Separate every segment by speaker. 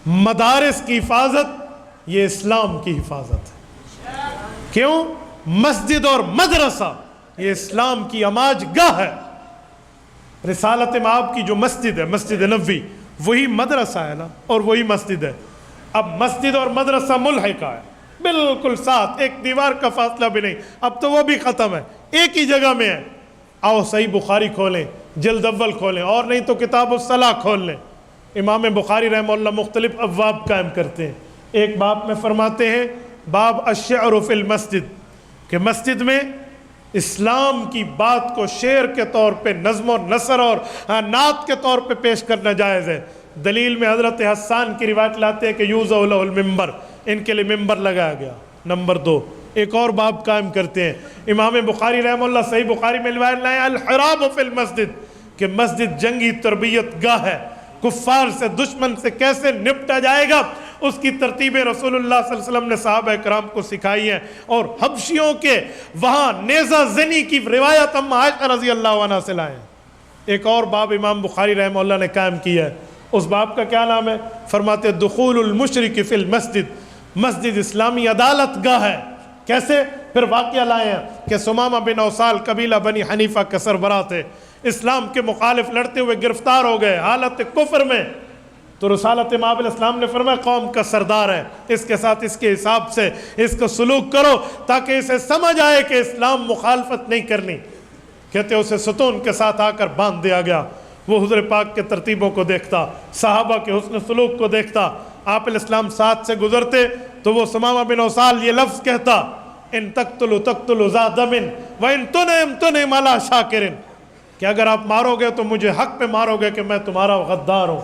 Speaker 1: مدارس کی حفاظت یہ اسلام کی حفاظت ہے۔ کیوں؟ مسجد اور مدرسہ یہ اسلام کی عماج گاہ ہے۔ رسالت مآب کی جو مسجد ہے، مسجد نبوی، وہی مدرسہ ہے نا، اور وہی مسجد ہے۔ اب مسجد اور مدرسہ ملحقہ ہے، بالکل ساتھ، ایک دیوار کا فاصلہ بھی نہیں، اب تو وہ بھی ختم ہے، ایک ہی جگہ میں ہے۔ آؤ صحیح بخاری کھولیں، جلد اول کھولیں، اور نہیں تو کتاب الصلاۃ کھول لیں۔ امام بخاری رحمہ اللہ مختلف ابواب قائم کرتے ہیں۔ ایک باب میں فرماتے ہیں باب الشعر فی المسجد، کہ مسجد میں اسلام کی بات کو شعر کے طور پہ، نظم و نثر اور نعت کے طور پہ پیش کرنا جائز ہے۔ دلیل میں حضرت حسان کی روایت لاتے ہیں کہ یوضع لہ المنبر، ان کے لیے ممبر لگایا گیا۔ نمبر 2، ایک اور باب قائم کرتے ہیں امام بخاری رحمہ اللہ، صحیح بخاری میں روایت لائے الحراب فی المسجد، کہ مسجد جنگی تربیت گاہ ہے، کفار سے، دشمن سے کیسے نپٹا جائے گا اس کی ترتیبیں رسول اللہ صلی اللہ علیہ وسلم نے صحابہ کرام کو سکھائی ہیں۔ اور حبشیوں کے وہاں نیزہ زنی کی روایت ہم عائشہ رضی اللہ عنہ سے لائے ہیں۔ ایک اور باب امام بخاری رحمہ اللہ نے قائم کیا ہے، اس باب کا کیا نام ہے؟ فرماتے دخول المشرک فی المسجد، مسجد اسلامی عدالت گاہ ہے۔ کیسے؟ پھر واقعہ لائے ہیں کہ ثمامہ بن اوصال قبیلہ بنی حنیفہ کے سربراہ تھے، اسلام کے مخالف لڑتے ہوئے گرفتار ہو گئے حالت کفر میں، تو رسالت مآب علیہ السلام نے فرمایا قوم کا سردار ہے، اس کے ساتھ اس کے حساب سے اس کو سلوک کرو تاکہ اسے سمجھ آئے کہ اسلام مخالفت نہیں کرنی۔ کہتے اسے ستون کے ساتھ آ کر باندھ دیا گیا۔ وہ حضور پاک کے ترتیبوں کو دیکھتا، صحابہ کے حسن سلوک کو دیکھتا، آپ علیہ السلام ساتھ سے گزرتے تو وہ ثمامہ بن اوصال یہ لفظ کہتا ان تقتلوا تقتلوا ذا دم وان تنعم تنعم علی شاکر، کہ اگر آپ مارو گے تو مجھے حق پہ مارو گے کہ میں تمہارا غدار ہوں،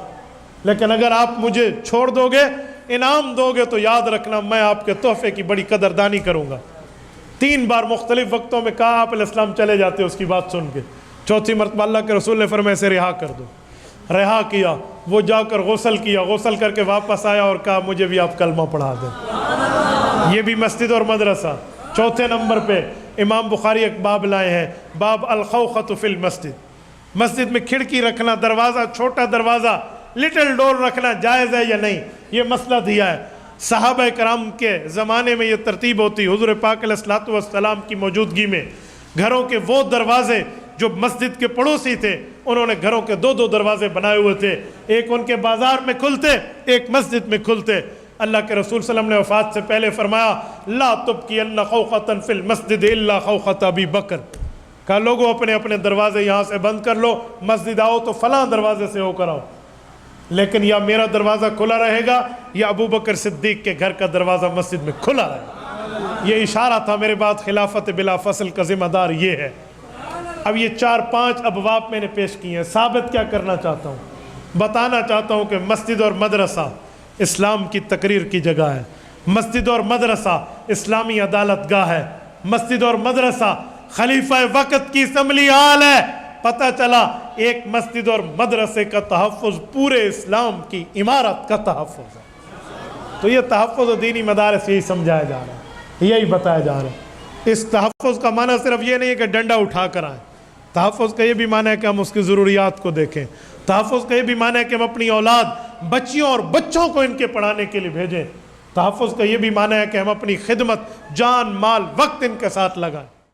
Speaker 1: لیکن اگر آپ مجھے چھوڑ دو گے، انعام دو گے، تو یاد رکھنا میں آپ کے تحفے کی بڑی قدردانی کروں گا۔ 3 بار مختلف وقتوں میں کہا، آپ علیہ السلام چلے جاتے اس کی بات سن کے۔ 4تھی مرتبہ اللہ کے رسول نے فرمایا اسے رہا کر دو، رہا کیا۔ وہ جا کر غسل کیا، غسل کر کے واپس آیا اور کہا مجھے بھی آپ کلمہ پڑھا دیں۔ یہ بھی مسجد اور مدرسہ۔ 4تھے نمبر پہ امام بخاری ایک باب لائے ہیں، باب الخوخۃ فی المسجد، مسجد میں کھڑکی رکھنا، دروازہ، چھوٹا دروازہ، لٹل ڈور رکھنا جائز ہے یا نہیں، یہ مسئلہ دیا ہے۔ صحابہ کرام کے زمانے میں یہ ترتیب ہوتی، حضور پاک علیہ الصلوۃ والسلام کی موجودگی میں گھروں کے وہ دروازے جو مسجد کے پڑوسی تھے، انہوں نے گھروں کے 2 دروازے بنائے ہوئے تھے، ایک ان کے بازار میں کھلتے، ایک مسجد میں کھلتے۔ اللہ کے رسول صلی اللہ علیہ وسلم نے وفات سے پہلے فرمایا لا تبقین خوخۃ فی المسجد الا خوخۃ ابی بکر، کہا لوگوں اپنے اپنے دروازے یہاں سے بند کر لو، مسجد آؤ تو فلاں دروازے سے ہو کر آؤ، لیکن یا میرا دروازہ کھلا رہے گا یا ابو بکر صدیق کے گھر کا دروازہ مسجد میں کھلا رہے گا۔ یہ اشارہ تھا میرے بعد خلافت بلا فصل کا ذمہ دار یہ ہے۔ اب یہ 4-5 ابواب میں نے پیش کیے ہیں، ثابت کیا کرنا چاہتا ہوں؟ بتانا چاہتا ہوں کہ مسجد اور مدرسہ اسلام کی تقریر کی جگہ ہے، مسجد اور مدرسہ اسلامی عدالت گاہ ہے، مسجد اور مدرسہ خلیفہ وقت کی اسمبلی ہال ہے۔ پتہ چلا ایک مسجد اور مدرسے کا تحفظ پورے اسلام کی عمارت کا تحفظ ہے۔ تو یہ تحفظ و دینی مدارس یہی سمجھایا جا رہا ہے، یہی بتایا جا رہا ہے۔ اس تحفظ کا معنی صرف یہ نہیں ہے کہ ڈنڈا اٹھا کر آئیں، تحفظ کا یہ بھی معنی ہے کہ ہم اس کی ضروریات کو دیکھیں، تحفظ کا یہ بھی معنی ہے کہ ہم اپنی اولاد، بچیوں اور بچوں کو ان کے پڑھانے کے لیے بھیجیں، تحفظ کا یہ بھی معنی ہے کہ ہم اپنی خدمت، جان، مال، وقت ان کے ساتھ لگائیں۔